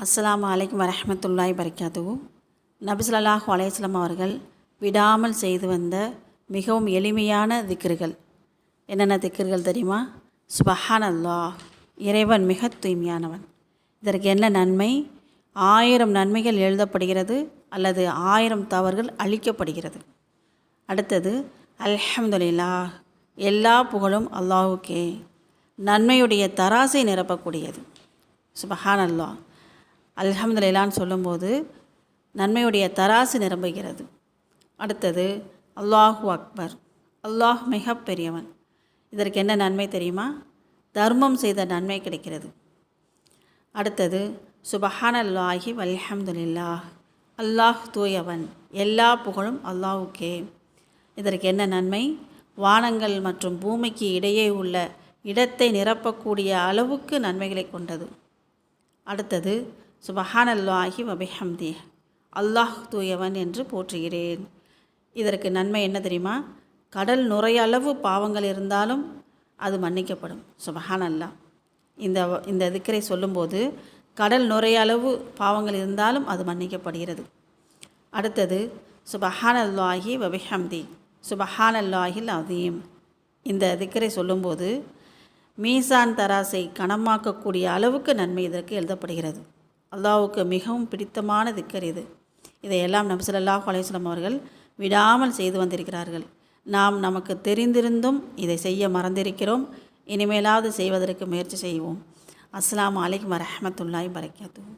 அஸ்ஸலாமு அலைக்கும் வரஹ்மத்துல்லாஹி பரக்காத்துஹு. நபி ஸல்லல்லாஹு அலைஹி வஸல்லம் அவர்கள் விடாமல் செய்து வந்த மிகவும் எளிமையான திக்ர்கள் என்னென்ன திக்ர்கள் தெரியுமா? சுபஹானல்லாஹ், இறைவன் மிக தூய்மையானவன். இதற்கு என்ன நன்மை? 1000 நன்மைகள் எழுதப்படுகிறது அல்லது 1000 தவறுகள் அழிக்கப்படுகிறது. அடுத்தது அல்ஹம்துலில்லாஹ், எல்லா புகழும் அல்லாஹ்வுக்கே, நன்மையுடைய தராசை நிரப்பக்கூடியது. சுபஹானல்லாஹ், அல்ஹம்துலில்லாஹ்னு சொல்லும்போது நன்மையுடைய தராசு நிரம்புகிறது. அடுத்தது அல்லாஹு அக்பர், அல்லாஹ் மிக பெரியவன். இதற்கு என்ன நன்மை தெரியுமா? தர்மம் செய்த நன்மை கிடைக்கிறது. அடுத்தது சுபஹானல்லாஹி வல்ஹம்துலில்லாஹ், அல்லாஹ் தூயவன், எல்லா புகழும் அல்லாஹ்வுக்கே. இதற்கு என்ன நன்மை? வானங்கள் மற்றும் பூமிக்கு இடையே உள்ள இடத்தை நிரப்பக்கூடிய அளவுக்கு நன்மைகளை கொண்டது. அடுத்தது சுபஹானல்லாஹி வபிஹம்தி, அல்லாஹ் தூயவன் என்று போற்றுகிறேன். இதற்கு நன்மை என்ன தெரியுமா? கடல் நுரையளவு பாவங்கள் இருந்தாலும் அது மன்னிக்கப்படும். சுபஹானல்லாஹ், இந்த திக்ரை சொல்லும்போது கடல் நுரையளவு பாவங்கள் இருந்தாலும் அது மன்னிக்கப்படுகிறது. அடுத்தது சுபஹானல்லாஹி வபிஹம்தி, சுபஹானல்லாஹில் அதீம். இந்த திக்ரை சொல்லும்போது மீசான் தராசை கனமாக்கக்கூடிய அளவுக்கு நன்மை இதற்கு எழுதப்படுகிறது. அல்லாஹ்வுக்கு மிகவும் பிடித்தமான திக்கர் இது. இதையெல்லாம் நபி ஸல்லல்லாஹு அலைஹி வஸல்லம் அவர்கள் விடாமல் செய்து வந்திருக்கிறார்கள். நாம் நமக்கு தெரிந்திருந்தும் இதை செய்ய மறந்திருக்கிறோம். இனிமேலாவது செய்வதற்கு முயற்சி செய்வோம். அஸ்ஸலாமு அலைக்கும் வரஹ்மத்துல்லாஹி பரக்காத்துஹு.